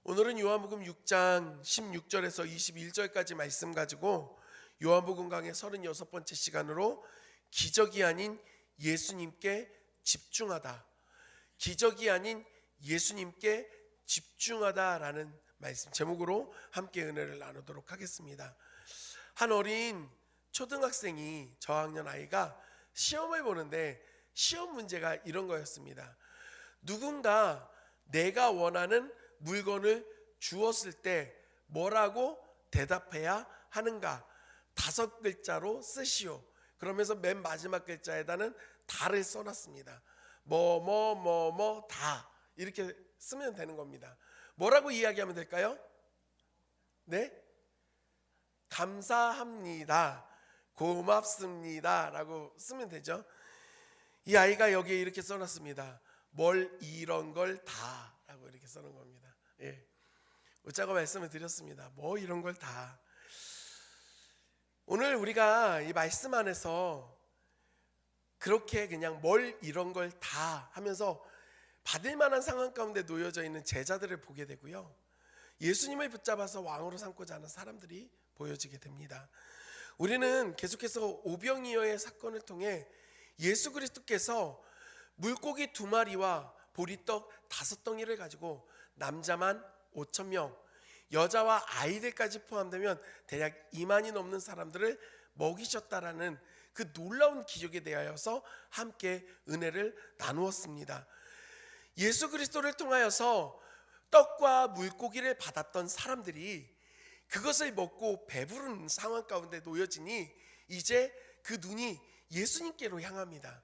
오늘은 요한복음 6장 16절에서 21절까지 말씀 가지고 요한복음 강의 36번째 시간으로 기적이 아닌 예수님께 집중하다, 기적이 아닌 예수님께 집중하다라는 말씀 제목으로 함께 은혜를 나누도록 하겠습니다. 한 어린 초등학생이 저학년 아이가 시험을 보는데 시험 문제가 이런 거였습니다. 누군가 내가 원하는 물건을 주었을 때 뭐라고 대답해야 하는가? 5글자로 쓰시오. 그러면서 맨 마지막 글자에다는 다를 써놨습니다. 다 이렇게 쓰면 되는 겁니다. 뭐라고 이야기하면 될까요? 네? 감사합니다, 고맙습니다 라고 쓰면 되죠. 이 아이가 여기에 이렇게 써놨습니다. 뭘 이런 걸 다 라고 이렇게 써놓은 겁니다. 예. 웃자고 말씀을 드렸습니다. 뭐 이런 걸 다. 오늘 우리가 이 말씀 안에서 그렇게 그냥 뭘 이런 걸 다 하면서 받을 만한 상황 가운데 놓여져 있는 제자들을 보게 되고요, 예수님을 붙잡아서 왕으로 삼고자 하는 사람들이 보여지게 됩니다. 우리는 계속해서 오병이어의 사건을 통해 예수 그리스도께서 물고기 2마리와 보리떡 5덩이를 가지고 남자만 5,000명, 여자와 아이들까지 포함되면 대략 2만이 넘는 사람들을 먹이셨다라는 그 놀라운 기적에 대하여서 함께 은혜를 나누었습니다. 예수 그리스도를 통하여서 떡과 물고기를 받았던 사람들이 그것을 먹고 배부른 상황 가운데 놓여지니 이제 그 눈이 예수님께로 향합니다.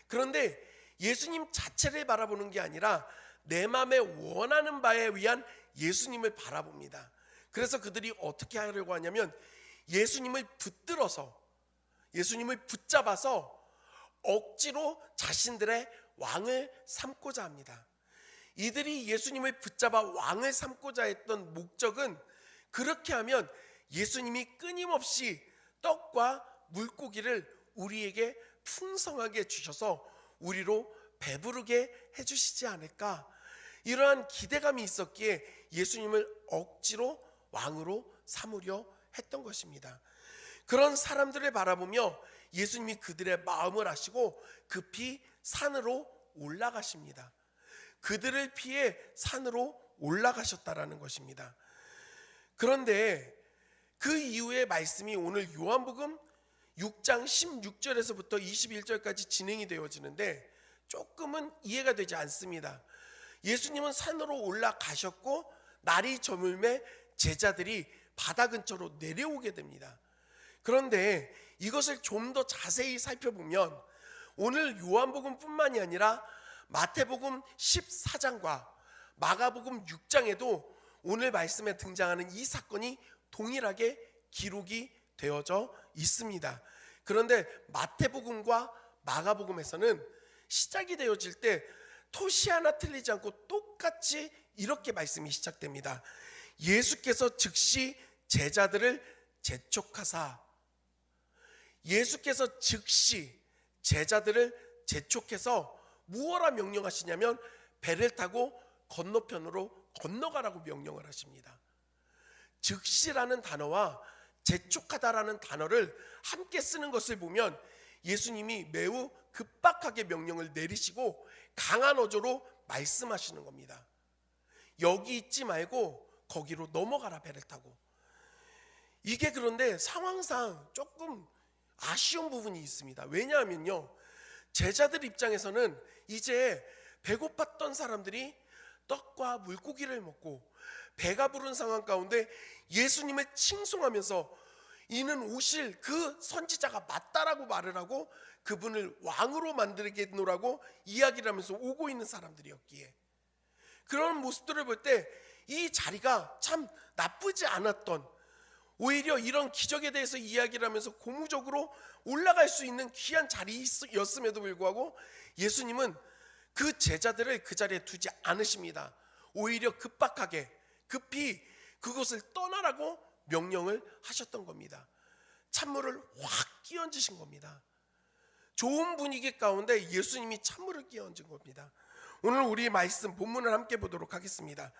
그런데 예수님 자체를 바라보는 게 아니라 내 마음에 원하는 바에 위한 예수님을 바라봅니다. 그래서 그들이 어떻게 하려고 하냐면 예수님을 붙들어서, 예수님을 붙잡아서 억지로 자신들의 왕을 삼고자 합니다. 이들이 예수님을 붙잡아 왕을 삼고자 했던 목적은 그렇게 하면 예수님이 끊임없이 떡과 물고기를 우리에게 풍성하게 주셔서 우리로 배부르게 해주시지 않을까, 이러한 기대감이 있었기에 예수님을 억지로 왕으로 삼으려 했던 것입니다. 그런 사람들을 바라보며 예수님이 그들의 마음을 아시고 급히 산으로 올라가십니다. 그들을 피해 산으로 올라가셨다라는 것입니다. 그런데 그 이후의 말씀이 오늘 요한복음 6장 16절에서부터 21절까지 진행이 되어지는데 조금은 이해가 되지 않습니다. 예수님은 산으로 올라가셨고 날이 저물매 제자들이 바다 근처로 내려오게 됩니다. 그런데 이것을 좀 더 자세히 살펴보면 오늘 요한복음뿐만이 아니라 마태복음 14장과 마가복음 6장에도 오늘 말씀에 등장하는 이 사건이 동일하게 기록이 되어져 있습니다. 그런데 마태복음과 마가복음에서는 시작이 되어질 때 토시 하나 틀리지 않고 똑같이 이렇게 말씀이 시작됩니다. 예수께서 즉시 제자들을 재촉하사, 예수께서 즉시 제자들을 재촉해서 무엇라 명령하시냐면 배를 타고 건너편으로 건너가라고 명령을 하십니다. 즉시라는 단어와 재촉하다라는 단어를 함께 쓰는 것을 보면 예수님이 매우 급박하게 명령을 내리시고 강한 어조로 말씀하시는 겁니다. 여기 있지 말고 거기로 넘어가라, 배를 타고. 이게 그런데 상황상 조금 아쉬운 부분이 있습니다. 왜냐하면요, 제자들 입장에서는 이제 배고팠던 사람들이 떡과 물고기를 먹고 배가 부른 상황 가운데 예수님을 칭송하면서 이는 오실 그 선지자가 맞다라고 말을 하고 그분을 왕으로 만들겠노라고 이야기를 하면서 오고 있는 사람들이었기에, 그런 모습들을 볼 때 이 자리가 참 나쁘지 않았던, 오히려 이런 기적에 대해서 이야기를 하면서 고무적으로 올라갈 수 있는 귀한 자리였음에도 불구하고 예수님은 그 제자들을 그 자리에 두지 않으십니다. 오히려 급박하게 급히 그곳을 떠나라고 명령을 하셨던 겁니다. 찬물을 확 끼얹으신 겁니다. 좋은 분위기 가운데 예수님이 찬물을 끼얹은 겁니다. 오늘 우리 말씀 본문을 함께 보도록 하겠습니다.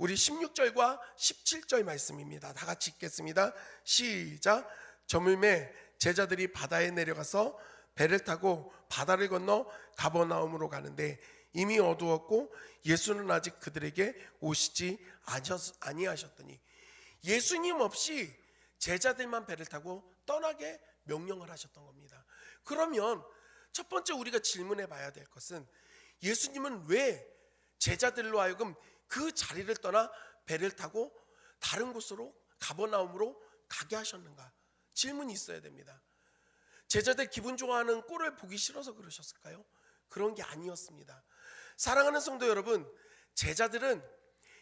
우리 16절과 17절 말씀입니다. 다 같이 읽겠습니다. 시작. 저물매 제자들이 바다에 내려가서 배를 타고 바다를 건너 가버나움으로 가는데 이미 어두웠고 예수는 아직 그들에게 오시지 아니하셨더니, 예수님 없이 제자들만 배를 타고 떠나게 명령을 하셨던 겁니다. 그러면 첫 번째 우리가 질문해 봐야 될 것은, 예수님은 왜 제자들로 하여금 그 자리를 떠나 배를 타고 다른 곳으로 가버나움으로 가게 하셨는가? 질문이 있어야 됩니다. 제자들 기분 좋아하는 꼴을 보기 싫어서 그러셨을까요? 그런 게 아니었습니다. 사랑하는 성도 여러분, 제자들은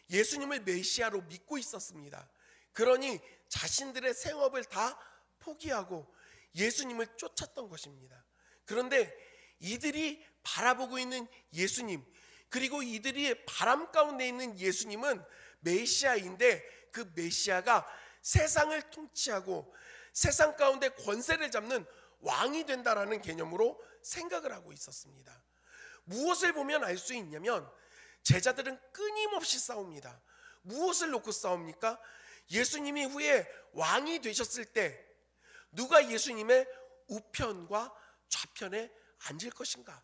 예수님을 메시아로 믿고 있었습니다. 그러니 자신들의 생업을 다 포기하고 예수님을 쫓았던 것입니다. 그런데 이들이 바라보고 있는 예수님, 그리고 이들이 바람 가운데 있는 예수님은 메시아인데, 그 메시아가 세상을 통치하고 세상 가운데 권세를 잡는 왕이 된다라는 개념으로 생각을 하고 있었습니다. 무엇을 보면 알 수 있냐면, 제자들은 끊임없이 싸웁니다. 무엇을 놓고 싸웁니까? 예수님이 후에 왕이 되셨을 때 누가 예수님의 우편과 좌편에 앉을 것인가,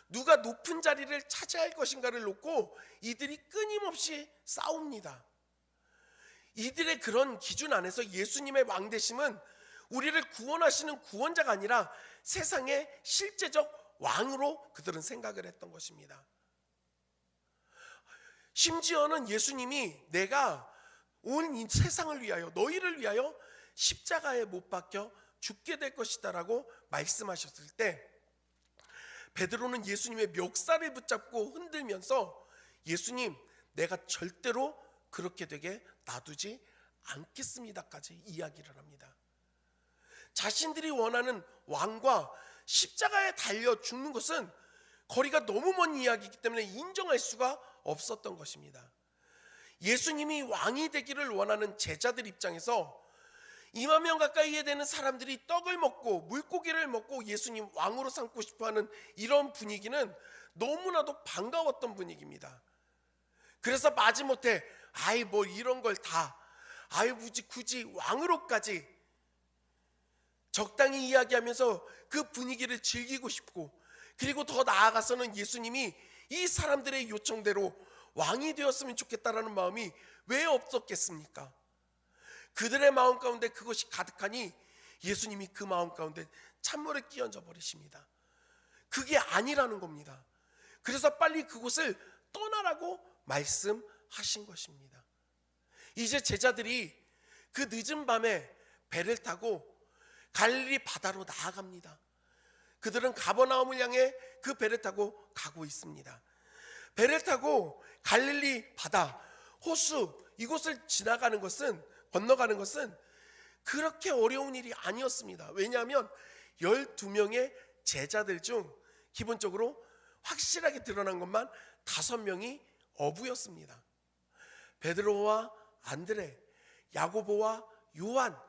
누가 높은 자리를 차지할 것인가를 놓고 이들이 끊임없이 싸웁니다. 이들의 그런 기준 안에서 예수님의 왕되심은 우리를 구원하시는 구원자가 아니라 세상의 실제적 왕으로 그들은 생각을 했던 것입니다. 심지어는 예수님이 내가 온 이 세상을 위하여, 너희를 위하여 십자가에 못 박혀 죽게 될 것이다 라고 말씀하셨을 때, 베드로는 예수님의 멱살을 붙잡고 흔들면서 예수님, 내가 절대로 그렇게 되게 놔두지 않겠습니다까지 이야기를 합니다. 자신들이 원하는 왕과 십자가에 달려 죽는 것은 거리가 너무 먼 이야기이기 때문에 인정할 수가 없었던 것입니다. 예수님이 왕이 되기를 원하는 제자들 입장에서 2만 명 가까이에 되는 사람들이 떡을 먹고 물고기를 먹고 예수님 왕으로 삼고 싶어하는 이런 분위기는 너무나도 반가웠던 분위기입니다. 그래서 마지못해 아이 뭐 이런 걸 다 굳이 왕으로까지 적당히 이야기하면서 그 분위기를 즐기고 싶고, 그리고 더 나아가서는 예수님이 이 사람들의 요청대로 왕이 되었으면 좋겠다라는 마음이 왜 없었겠습니까? 그들의 마음 가운데 그것이 가득하니 예수님이 그 마음 가운데 찬물을 끼얹어 버리십니다. 그게 아니라는 겁니다. 그래서 빨리 그곳을 떠나라고 말씀하신 것입니다. 이제 제자들이 그 늦은 밤에 배를 타고 갈릴리 바다로 나아갑니다. 그들은 가버나움을 향해 그 배를 타고 가고 있습니다. 배를 타고 갈릴리 바다, 호수 이곳을 건너가는 것은 그렇게 어려운 일이 아니었습니다. 왜냐하면 12명의 제자들 중 기본적으로 확실하게 드러난 것만 5명이 어부였습니다. 베드로와 안드레, 야고보와 요한,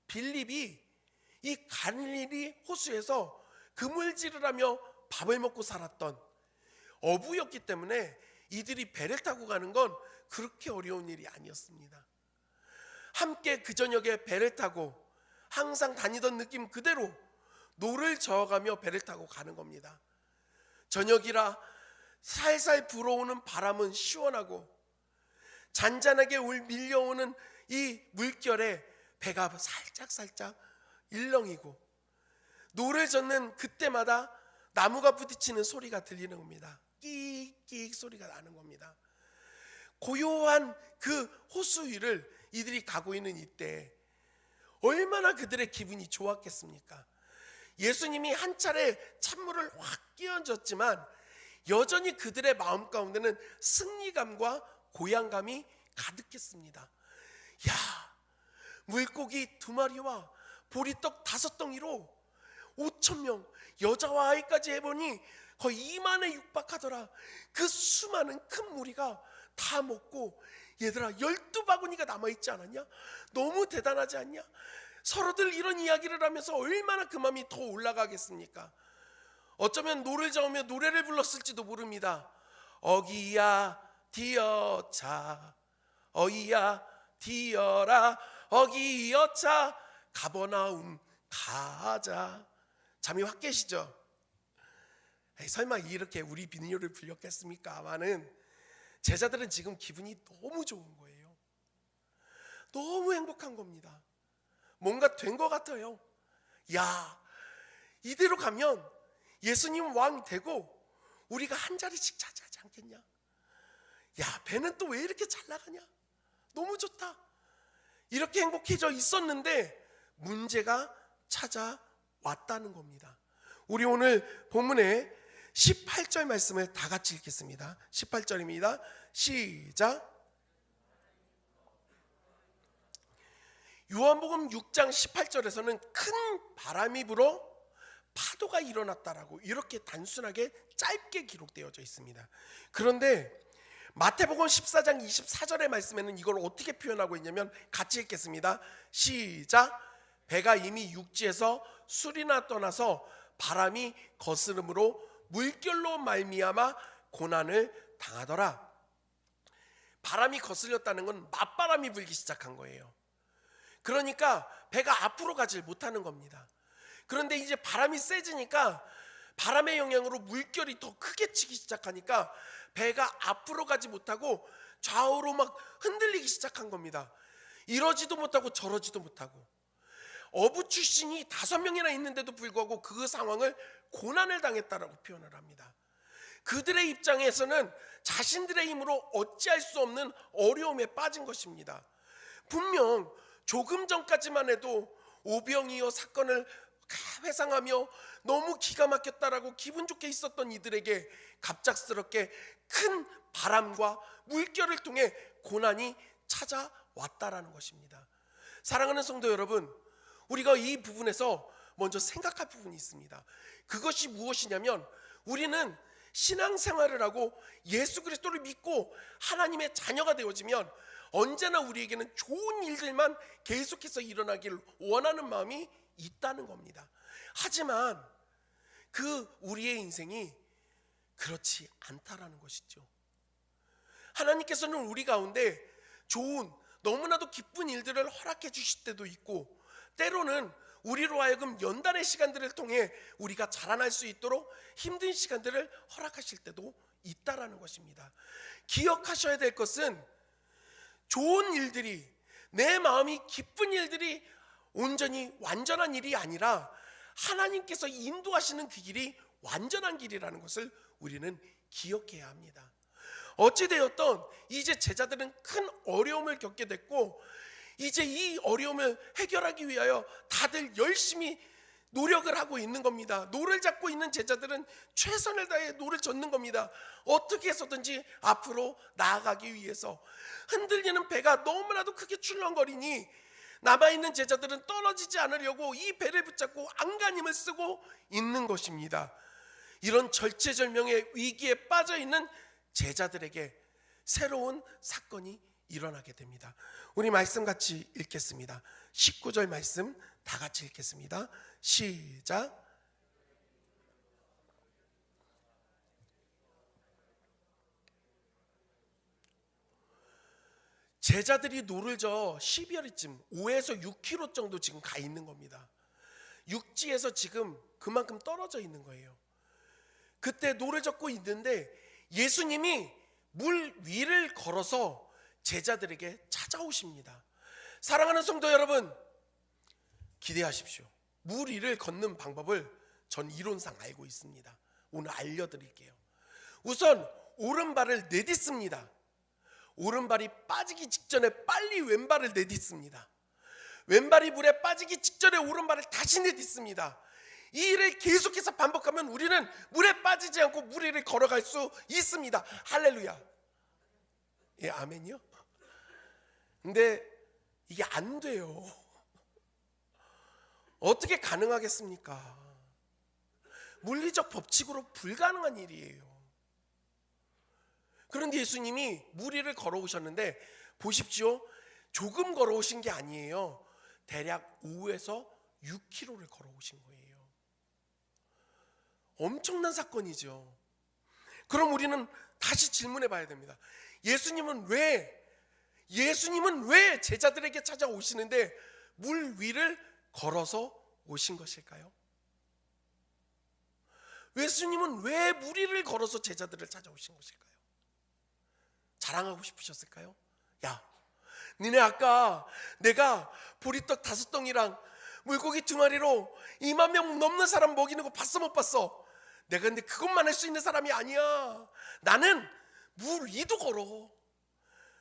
빌립이 이 갈릴리 호수에서 그물질을 하며 밥을 먹고 살았던 어부였기 때문에 이들이 배를 타고 가는 건 그렇게 어려운 일이 아니었습니다. 함께 그 저녁에 배를 타고 항상 다니던 느낌 그대로 노를 저어가며 배를 타고 가는 겁니다. 저녁이라 살살 불어오는 바람은 시원하고 잔잔하게 밀려오는 이 물결에 배가 살짝 일렁이고, 노를 젓는 그때마다 나무가 부딪히는 소리가 들리는 겁니다. 끽끽 소리가 나는 겁니다. 고요한 그 호수 위를 이들이 가고 있는 이때 얼마나 그들의 기분이 좋았겠습니까? 예수님이 한 차례 찬물을 확 끼얹었지만 여전히 그들의 마음 가운데는 승리감과 고향감이 가득했습니다. 야, 물고기 2마리와 보리떡 5덩이로 5,000명, 여자와 아이까지 해보니 거의 2만에 육박하더라. 그 수많은 큰 무리가 다 먹고, 얘들아 12바구니가 남아있지 않았냐? 너무 대단하지 않냐? 서로들 이런 이야기를 하면서 얼마나 그 마음이 더 올라가겠습니까? 어쩌면 노를 저으며 노래를 불렀을지도 모릅니다. 어기야 디어차 어이야 디어라 어기여차 가버나움 가자. 잠이 확 깨시죠? 설마 이렇게 우리 비디오를 불렸겠습니까마는 제자들은 지금 기분이 너무 좋은 거예요. 너무 행복한 겁니다. 뭔가 된 것 같아요. 야, 이대로 가면 예수님 왕 되고 우리가 한 자리씩 차지하지 않겠냐? 야, 배는 또 왜 이렇게 잘 나가냐? 너무 좋다. 이렇게 행복해져 있었는데 문제가 찾아왔다는 겁니다. 우리 오늘 본문에 18절 말씀을 다 같이 읽겠습니다. 18절입니다. 시작. 요한복음 6장 18절에서는 큰 바람이 불어 파도가 일어났다라고 이렇게 단순하게 짧게 기록되어져 있습니다. 그런데 마태복음 14장 24절의 말씀에는 이걸 어떻게 표현하고 있냐면 같이 읽겠습니다. 시작. 배가 이미 육지에서 술이나 떠나서 바람이 거스름으로 물결로 말미암아 고난을 당하더라. 바람이 거슬렸다는 건 맞바람이 불기 시작한 거예요. 그러니까 배가 앞으로 가질 못하는 겁니다. 그런데 이제 바람이 세지니까 바람의 영향으로 물결이 더 크게 치기 시작하니까 배가 앞으로 가지 못하고 좌우로 막 흔들리기 시작한 겁니다. 이러지도 못하고 저러지도 못하고. 어부 출신이 5명이나 있는데도 불구하고 그 상황을 고난을 당했다라고 표현을 합니다. 그들의 입장에서는 자신들의 힘으로 어찌할 수 없는 어려움에 빠진 것입니다. 분명 조금 전까지만 해도 오병이어 사건을 회상하며 너무 기가 막혔다라고 기분 좋게 있었던 이들에게 갑작스럽게 큰 바람과 물결을 통해 고난이 찾아왔다라는 것입니다. 사랑하는 성도 여러분, 우리가 이 부분에서 먼저 생각할 부분이 있습니다. 그것이 무엇이냐면 우리는 신앙생활을 하고 예수 그리스도를 믿고 하나님의 자녀가 되어지면 언제나 우리에게는 좋은 일들만 계속해서 일어나길 원하는 마음이 있다는 겁니다. 하지만 그 우리의 인생이 그렇지 않다라는 것이죠. 하나님께서는 우리 가운데 좋은 너무나도 기쁜 일들을 허락해 주실 때도 있고 때로는 우리로 하여금 연단의 시간들을 통해 우리가 자라날 수 있도록 힘든 시간들을 허락하실 때도 있다라는 것입니다. 기억하셔야 될 것은 좋은 일들이 내 마음이 기쁜 일들이 온전히 완전한 일이 아니라 하나님께서 인도하시는 그 길이 완전한 길이라는 것을 우리는 기억해야 합니다. 어찌되었던 이제 제자들은 큰 어려움을 겪게 됐고 이제 이 어려움을 해결하기 위하여 다들 열심히 노력을 하고 있는 겁니다. 노를 잡고 있는 제자들은 최선을 다해 노를 젓는 겁니다. 어떻게 해서든지 앞으로 나아가기 위해서. 흔들리는 배가 너무나도 크게 출렁거리니 남아있는 제자들은 떨어지지 않으려고 이 배를 붙잡고 안간힘을 쓰고 있는 것입니다. 이런 절체절명의 위기에 빠져있는 제자들에게 새로운 사건이 일어나게 됩니다. 우리 말씀 같이 읽겠습니다. 19절 말씀 다 같이 읽겠습니다. 시작. 제자들이 노를 저 12월쯤 5에서 6km 정도 지금 가 있는 겁니다. 육지에서 지금 그만큼 떨어져 있는 거예요. 그때 노를 젓고 있는데 예수님이 물 위를 걸어서 제자들에게 찾아오십니다. 사랑하는 성도 여러분, 기대하십시오. 물 위를 걷는 방법을 전 이론상 알고 있습니다. 오늘 알려드릴게요. 우선 오른발을 내딛습니다. 오른발이 빠지기 직전에 빨리 왼발을 내딛습니다. 왼발이 물에 빠지기 직전에 오른발을 다시 내딛습니다. 이 일을 계속해서 반복하면 우리는 물에 빠지지 않고 물 위를 걸어갈 수 있습니다. 할렐루야. 예, 아멘이요? 근데 이게 안 돼요. 어떻게 가능하겠습니까? 물리적 법칙으로 불가능한 일이에요. 그런데 예수님이 물 위를 걸어오셨는데 보십시오. 조금 걸어오신 게 아니에요. 대략 5에서 6km를 걸어오신 거예요. 엄청난 사건이죠. 그럼 우리는 다시 질문해 봐야 됩니다. 예수님은 왜 제자들에게 찾아오시는데 물 위를 걸어서 오신 것일까요? 예수님은 왜 물 위를 걸어서 제자들을 찾아오신 것일까요? 자랑하고 싶으셨을까요? 야, 니네 아까 내가 보리떡 5덩이랑 물고기 2마리로 2만 명 넘는 사람 먹이는 거 봤어 못 봤어? 내가 근데 그것만 할 수 있는 사람이 아니야. 나는 물 위도 걸어.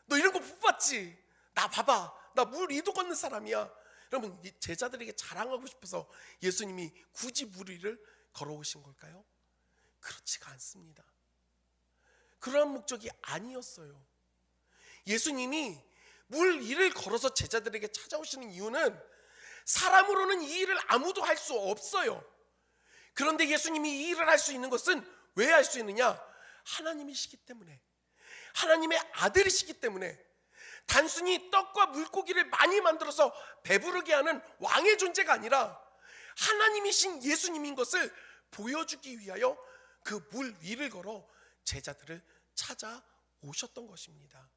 너 이런 거 못 봤지? 나 봐봐, 나 물 위도 걷는 사람이야. 여러분, 제자들에게 자랑하고 싶어서 예수님이 굳이 물 위를 걸어오신 걸까요? 그렇지가 않습니다. 그러한 목적이 아니었어요. 예수님이 물 위를 걸어서 제자들에게 찾아오시는 이유는 사람으로는 이 일을 아무도 할 수 없어요. 그런데 예수님이 이 일을 할 수 있는 것은 왜 할 수 있느냐? 하나님이시기 때문에, 하나님의 아들이시기 때문에, 단순히 떡과 물고기를 많이 만들어서 배부르게 하는 왕의 존재가 아니라 하나님이신 예수님인 것을 보여주기 위하여 그 물 위를 걸어 제자들을 찾아오셨던 것입니다.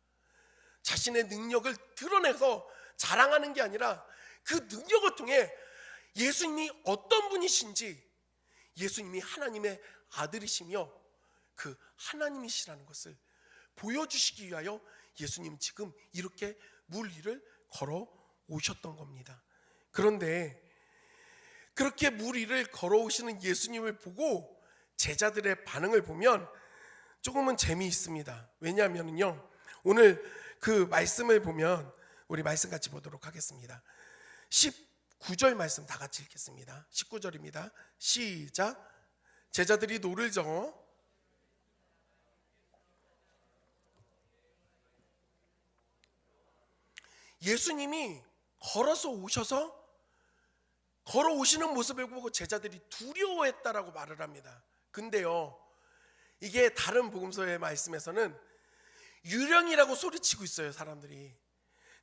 자신의 능력을 드러내서 자랑하는 게 아니라 그 능력을 통해 예수님이 어떤 분이신지, 예수님이 하나님의 아들이시며 그 하나님이시라는 것을 보여주시기 위하여 예수님 지금 이렇게 물 위를 걸어 오셨던 겁니다. 그런데 그렇게 물 위를 걸어오시는 예수님을 보고 제자들의 반응을 보면 조금은 재미있습니다. 왜냐하면요, 오늘 그 말씀을 보면 우리 말씀 같이 보도록 하겠습니다. 19절 말씀 다 같이 읽겠습니다. 19절입니다. 시작. 제자들이 노를 저어 예수님이 걸어오시는 모습을 보고 제자들이 두려워했다라고 말을 합니다. 근데요, 이게 다른 복음서의 말씀에서는 유령이라고 소리치고 있어요, 사람들이.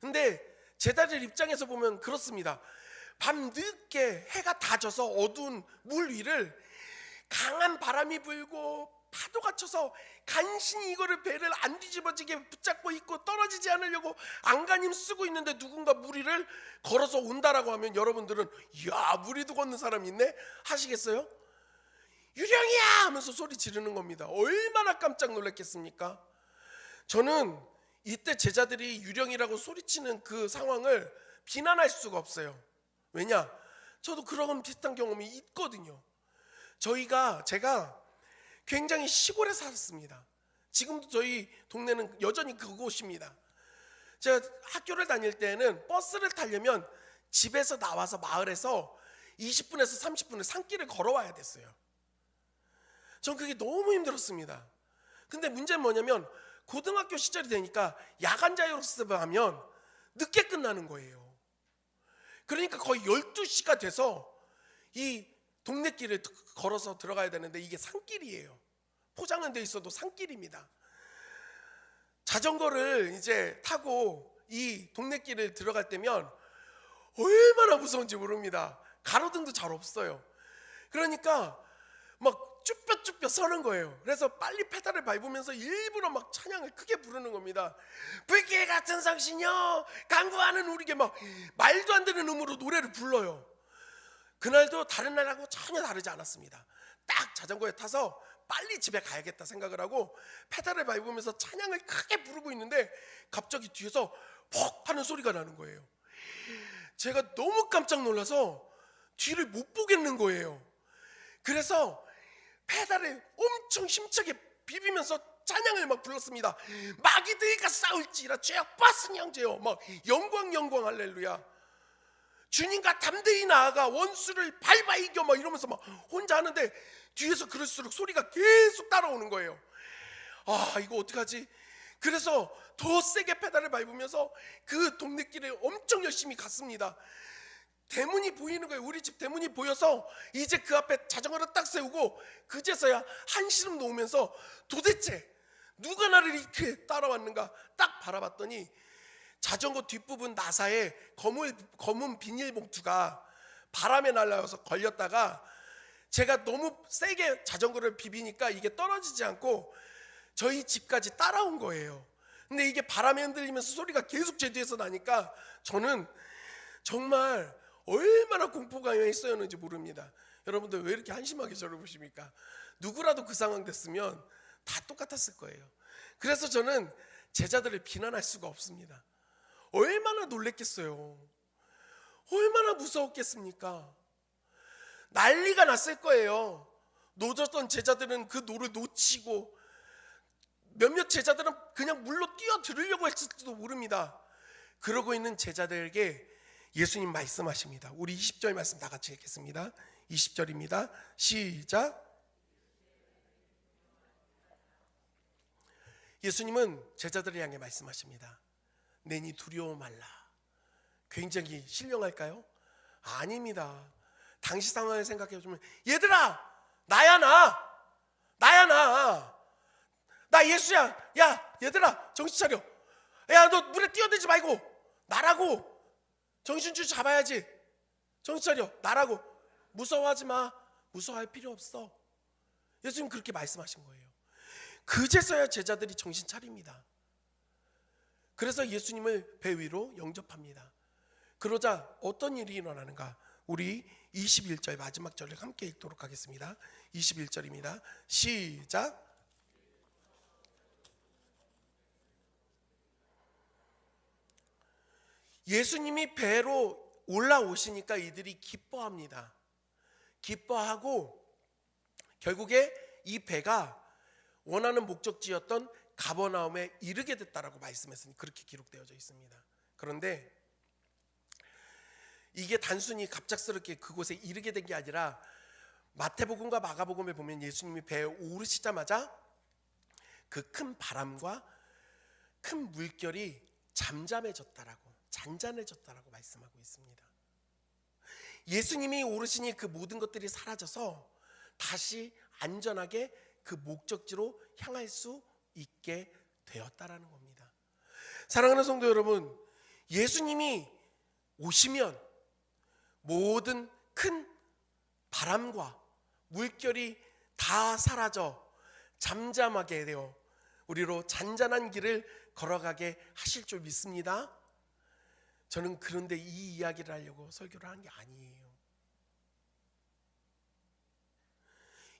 근데 제자들 입장에서 보면 그렇습니다. 밤늦게 해가 다 져서 어두운 물 위를 강한 바람이 불고 파도가 쳐서 간신히 이거를 배를 안 뒤집어지게 붙잡고 있고 떨어지지 않으려고 안간힘 쓰고 있는데 누군가 물 위를 걸어서 온다라고 하면 여러분들은 이야, 물 위도 걷는 사람이 있네 하시겠어요? 유령이야 하면서 소리 지르는 겁니다. 얼마나 깜짝 놀랐겠습니까? 저는 이때 제자들이 유령이라고 소리치는 그 상황을 비난할 수가 없어요. 왜냐? 저도 그런 비슷한 경험이 있거든요. 제가 굉장히 시골에 살았습니다. 지금도 저희 동네는 여전히 그곳입니다. 제가 학교를 다닐 때는 버스를 타려면 집에서 나와서 마을에서 20분에서 30분을 산길을 걸어와야 됐어요. 전 그게 너무 힘들었습니다. 근데 문제는 뭐냐면 고등학교 시절이 되니까 야간 자율학습을 하면 늦게 끝나는 거예요. 그러니까 거의 12시가 돼서 이 동네길을 걸어서 들어가야 되는데 이게 산길이에요. 포장은 돼 있어도 산길입니다. 자전거를 이제 타고 이 동네길을 들어갈 때면 얼마나 무서운지 모릅니다. 가로등도 잘 없어요. 그러니까 막 쭈뼛쭈뼛 서는 거예요. 그래서 빨리 페달을 밟으면서 일부러 막 찬양을 크게 부르는 겁니다. 불길 같은 성신여 간구하는 우리에게 막 말도 안 되는 음으로 노래를 불러요. 그날도 다른 날하고 전혀 다르지 않았습니다. 딱 자전거에 타서 빨리 집에 가야겠다 생각을 하고 페달을 밟으면서 찬양을 크게 부르고 있는데 갑자기 뒤에서 퍽 하는 소리가 나는 거예요. 제가 너무 깜짝 놀라서 뒤를 못 보겠는 거예요. 그래서 페달을 엄청 힘차게 비비면서 찬양을 막 불렀습니다. 마귀들과 싸울지라 죄악 빠스니 형제요. 막 영광 할렐루야. 주님과 담대히 나아가 원수를 밟아 이겨 막 이러면서 막 혼자 하는데 뒤에서 그럴수록 소리가 계속 따라오는 거예요. 아, 이거 어떡하지? 그래서 더 세게 페달을 밟으면서 그 동네길에 엄청 열심히 갔습니다. 대문이 보이는 거예요. 우리 집 대문이 보여서 이제 그 앞에 자전거를 딱 세우고 그제서야 한시름 놓으면서 도대체 누가 나를 이렇게 따라왔는가 딱 바라봤더니 자전거 뒷부분 나사에 검은 비닐봉투가 바람에 날아와서 걸렸다가 제가 너무 세게 자전거를 비비니까 이게 떨어지지 않고 저희 집까지 따라온 거예요. 근데 이게 바람에 흔들리면서 소리가 계속 제 뒤에서 나니까 저는 정말 얼마나 공포가 있었는지 모릅니다. 여러분들 왜 이렇게 한심하게 저를 보십니까? 누구라도 그 상황 됐으면 다 똑같았을 거예요. 그래서 저는 제자들을 비난할 수가 없습니다. 얼마나 놀랬겠어요. 얼마나 무서웠겠습니까? 난리가 났을 거예요. 놓쳤던 제자들은 그 노를 놓치고 몇몇 제자들은 그냥 물로 뛰어들으려고 했을지도 모릅니다. 그러고 있는 제자들에게 예수님 말씀하십니다. 우리 20절 말씀 다 같이 읽겠습니다. 20절입니다. 시작. 예수님은 제자들을 향해 말씀하십니다. 내니 두려워 말라. 굉장히 신령할까요? 아닙니다. 당시 상황을 생각해 보면 얘들아 나야 나 예수야. 야 얘들아 정신 차려. 야 너 물에 뛰어들지 말고 나라고. 정신줄 잡아야지. 정신 차려 나라고. 무서워하지 마. 무서워할 필요 없어. 예수님 그렇게 말씀하신 거예요. 그제서야 제자들이 정신 차립니다. 그래서 예수님을 배 위로 영접합니다. 그러자 어떤 일이 일어나는가? 우리 21절 마지막 절을 함께 읽도록 하겠습니다. 21절입니다. 시작. 예수님이 배로 올라오시니까 이들이 기뻐합니다. 기뻐하고 결국에 이 배가 원하는 목적지였던 가버나움에 이르게 됐다라고 말씀했으니 그렇게 기록되어져 있습니다. 그런데 이게 단순히 갑작스럽게 그곳에 이르게 된 게 아니라 마태복음과 마가복음에 보면 예수님이 배에 오르시자마자 그 큰 바람과 큰 물결이 잠잠해졌다라고 잔잔해졌다라고 말씀하고 있습니다. 예수님이 오르시니 그 모든 것들이 사라져서 다시 안전하게 그 목적지로 향할 수 있게 되었다라는 겁니다. 사랑하는 성도 여러분, 예수님이 오시면 모든 큰 바람과 물결이 다 사라져 잠잠하게 되어 우리로 잔잔한 길을 걸어가게 하실 줄 믿습니다. 저는 그런데 이 이야기를 하려고 설교를 한 게 아니에요.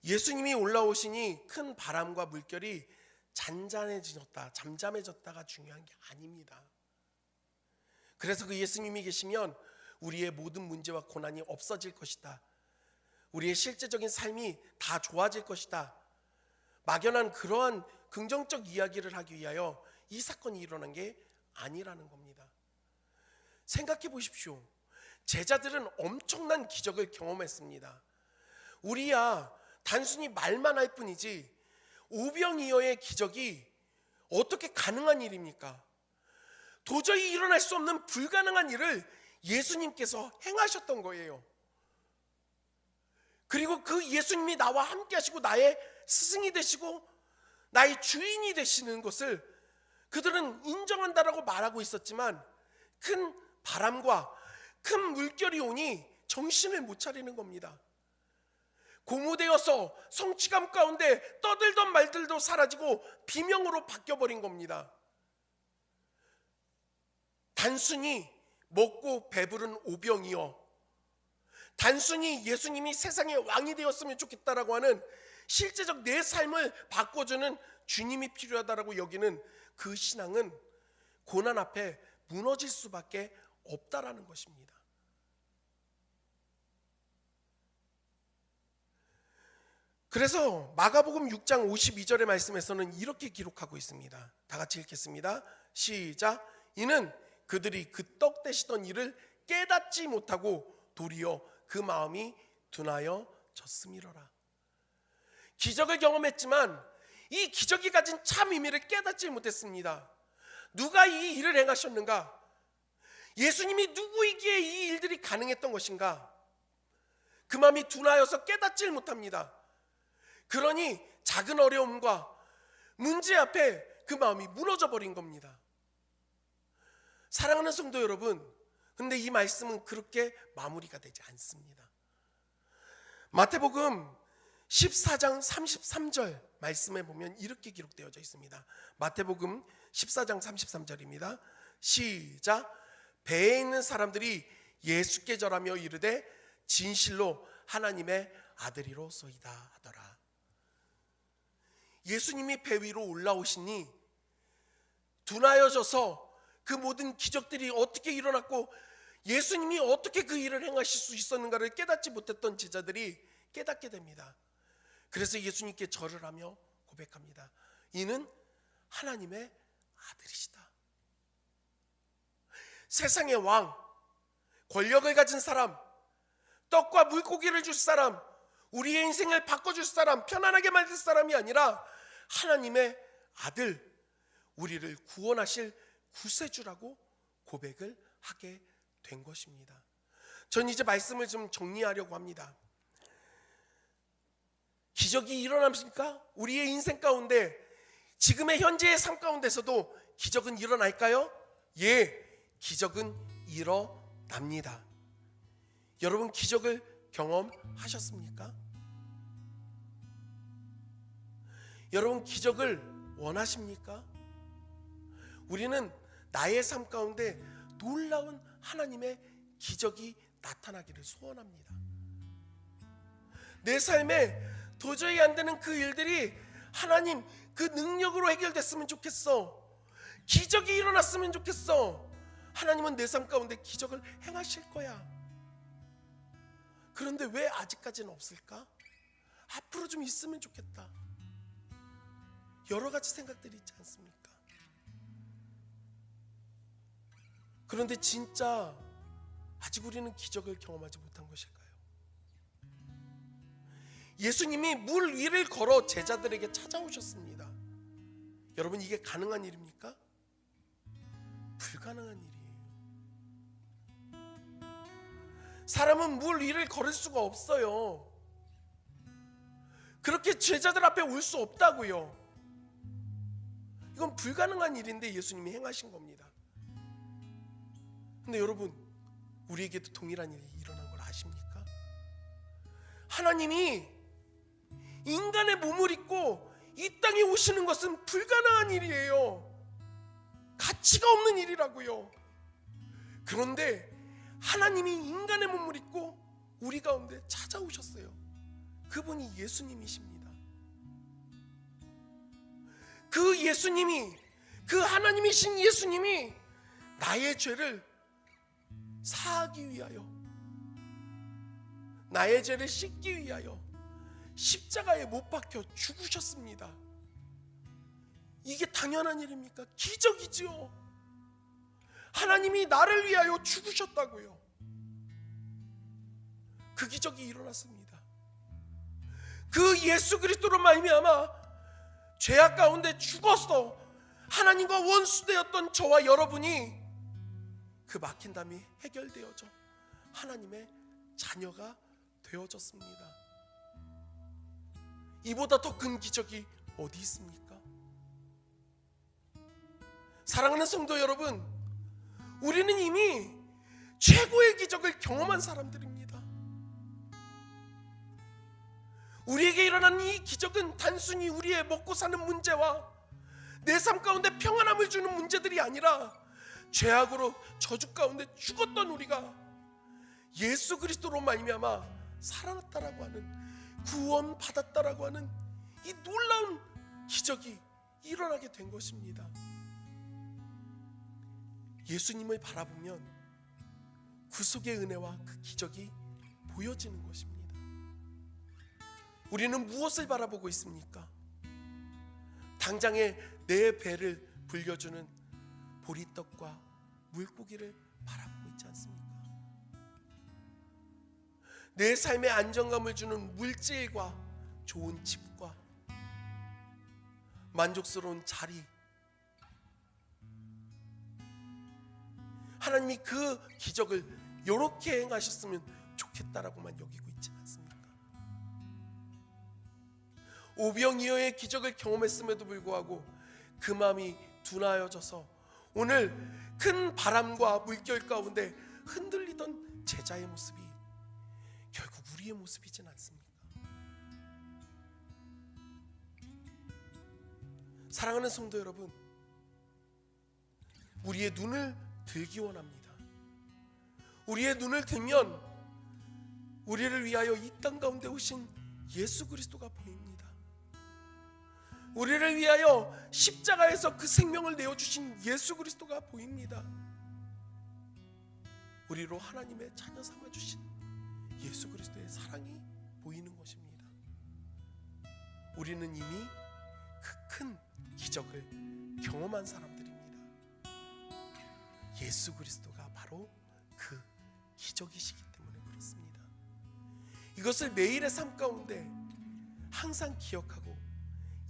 예수님이 올라오시니 큰 바람과 물결이 잔잔해졌다, 잠잠해졌다가 중요한 게 아닙니다. 그래서 그 예수님이 계시면 우리의 모든 문제와 고난이 없어질 것이다. 우리의 실제적인 삶이 다 좋아질 것이다. 막연한 그러한 긍정적 이야기를 하기 위하여 이 사건이 일어난 게 아니라는 겁니다. 생각해 보십시오. 제자들은 엄청난 기적을 경험했습니다. 우리야 단순히 말만 할 뿐이지 오병이어의 기적이 어떻게 가능한 일입니까? 도저히 일어날 수 없는 불가능한 일을 예수님께서 행하셨던 거예요. 그리고 그 예수님이 나와 함께 하시고 나의 스승이 되시고 나의 주인이 되시는 것을 그들은 인정한다라고 말하고 있었지만 큰 바람과 큰 물결이 오니 정신을 못 차리는 겁니다. 고무되어서 성취감 가운데 떠들던 말들도 사라지고 비명으로 바뀌어버린 겁니다. 단순히 먹고 배부른 오병이어, 단순히 예수님이 세상의 왕이 되었으면 좋겠다라고 하는 실제적 내 삶을 바꿔주는 주님이 필요하다라고 여기는 그 신앙은 고난 앞에 무너질 수밖에 없다라는 것입니다. 그래서 마가복음 6장 52절의 말씀에서는 이렇게 기록하고 있습니다. 다 같이 읽겠습니다. 시작. 이는 그들이 그 떡 떼시던 일을 깨닫지 못하고 도리어 그 마음이 둔하여 졌음이로라. 기적을 경험했지만 이 기적이 가진 참 의미를 깨닫지 못했습니다. 누가 이 일을 행하셨는가? 예수님이 누구이기에 이 일들이 가능했던 것인가? 그 마음이 둔하여서 깨닫지 못합니다. 그러니 작은 어려움과 문제 앞에 그 마음이 무너져 버린 겁니다. 사랑하는 성도 여러분, 근데 이 말씀은 그렇게 마무리가 되지 않습니다. 마태복음 14장 33절 말씀에 보면 이렇게 기록되어져 있습니다. 마태복음 14장 33절입니다. 시작. 배에 있는 사람들이 예수께 절하며 이르되 진실로 하나님의 아들이로소이다 하더라. 예수님이 배 위로 올라오시니 둔하여져서 그 모든 기적들이 어떻게 일어났고 예수님이 어떻게 그 일을 행하실 수 있었는가를 깨닫지 못했던 제자들이 깨닫게 됩니다. 그래서 예수님께 절을 하며 고백합니다. 이는 하나님의 아들이시다. 세상의 왕, 권력을 가진 사람, 떡과 물고기를 줄 사람, 우리의 인생을 바꿔줄 사람, 편안하게 만들 사람이 아니라 하나님의 아들, 우리를 구원하실 구세주라고 고백을 하게 된 것입니다. 전 이제 말씀을 좀 정리하려고 합니다. 기적이 일어납니까? 우리의 인생 가운데, 지금의 현재의 삶 가운데서도 기적은 일어날까요? 예, 기적은 일어납니다. 여러분 기적을 경험하셨습니까? 여러분 기적을 원하십니까? 우리는 나의 삶 가운데 놀라운 하나님의 기적이 나타나기를 소원합니다. 내 삶에 도저히 안 되는 그 일들이 하나님 그 능력으로 해결됐으면 좋겠어. 기적이 일어났으면 좋겠어. 하나님은 내 삶 가운데 기적을 행하실 거야. 그런데 왜 아직까지는 없을까? 앞으로 좀 있으면 좋겠다. 여러 가지 생각들이 있지 않습니까? 그런데 진짜 아직 우리는 기적을 경험하지 못한 것일까요? 예수님이 물 위를 걸어 제자들에게 찾아오셨습니다. 여러분 이게 가능한 일입니까? 불가능한 일이에요. 사람은 물 위를 걸을 수가 없어요. 그렇게 제자들 앞에 올 수 없다고요. 이건 불가능한 일인데 예수님이 행하신 겁니다. 근데 여러분 우리에게도 동일한 일이 일어난 걸 아십니까? 하나님이 인간의 몸을 입고 이 땅에 오시는 것은 불가능한 일이에요. 가치가 없는 일이라고요. 그런데 하나님이 인간의 몸을 입고 우리 가운데 찾아오셨어요. 그분이 예수님이십니다. 그 예수님이, 그 하나님이신 예수님이 나의 죄를 사하기 위하여, 나의 죄를 씻기 위하여 십자가에 못 박혀 죽으셨습니다. 이게 당연한 일입니까? 기적이지요. 하나님이 나를 위하여 죽으셨다고요. 그 기적이 일어났습니다. 그 예수 그리스도로 말미암아 죄악 가운데 죽었어 하나님과 원수되었던 저와 여러분이 그 막힌 담이 해결되어져 하나님의 자녀가 되어졌습니다. 이보다 더 큰 기적이 어디 있습니까? 사랑하는 성도 여러분, 우리는 이미 최고의 기적을 경험한 사람들입니다. 우리에게 일어난 이 기적은 단순히 우리의 먹고 사는 문제와 내 삶 가운데 평안함을 주는 문제들이 아니라 죄악으로 저주 가운데 죽었던 우리가 예수 그리스도로 말미암아 살아났다라고 하는, 구원 받았다라고 하는 이 놀라운 기적이 일어나게 된 것입니다. 예수님을 바라보면 구속의 은혜와 그 기적이 보여지는 것입니다. 우리는 무엇을 바라보고 있습니까? 당장에 내 배를 불려주는 보리떡과 물고기를 바라보고 있지 않습니까? 내 삶에 안정감을 주는 물질과 좋은 집과 만족스러운 자리, 하나님이 그 기적을 이렇게 행하셨으면 좋겠다라고만 여기고 있지 않습니까? 오병이어의 기적을 경험했음에도 불구하고 그 마음이 둔하여져서 오늘 큰 바람과 물결 가운데 흔들리던 제자의 모습이 결국 우리의 모습이진 않습니까? 사랑하는 성도 여러분, 우리의 눈을 들기 원합니다. 우리의 눈을 들면 우리를 위하여 이 땅 가운데 오신 예수 그리스도가 보입니다. 우리를 위하여 십자가에서 그 생명을 내어주신 예수 그리스도가 보입니다. 우리로 하나님의 자녀 삼아주신 예수 그리스도의 사랑이 보이는 것입니다. 우리는 이미 그 큰 기적을 경험한 사람들입니다. 예수 그리스도가 바로 그 기적이시기 때문에 그렇습니다. 이것을 매일의 삶 가운데 항상 기억하고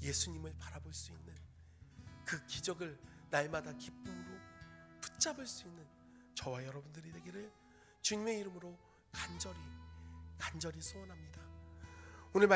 예수님을 바라볼 수 있는 그 기적을 날마다 기쁨으로 붙잡을 수 있는 저와 여러분들이 되기를 주님의 이름으로 간절히 소원합니다. 오늘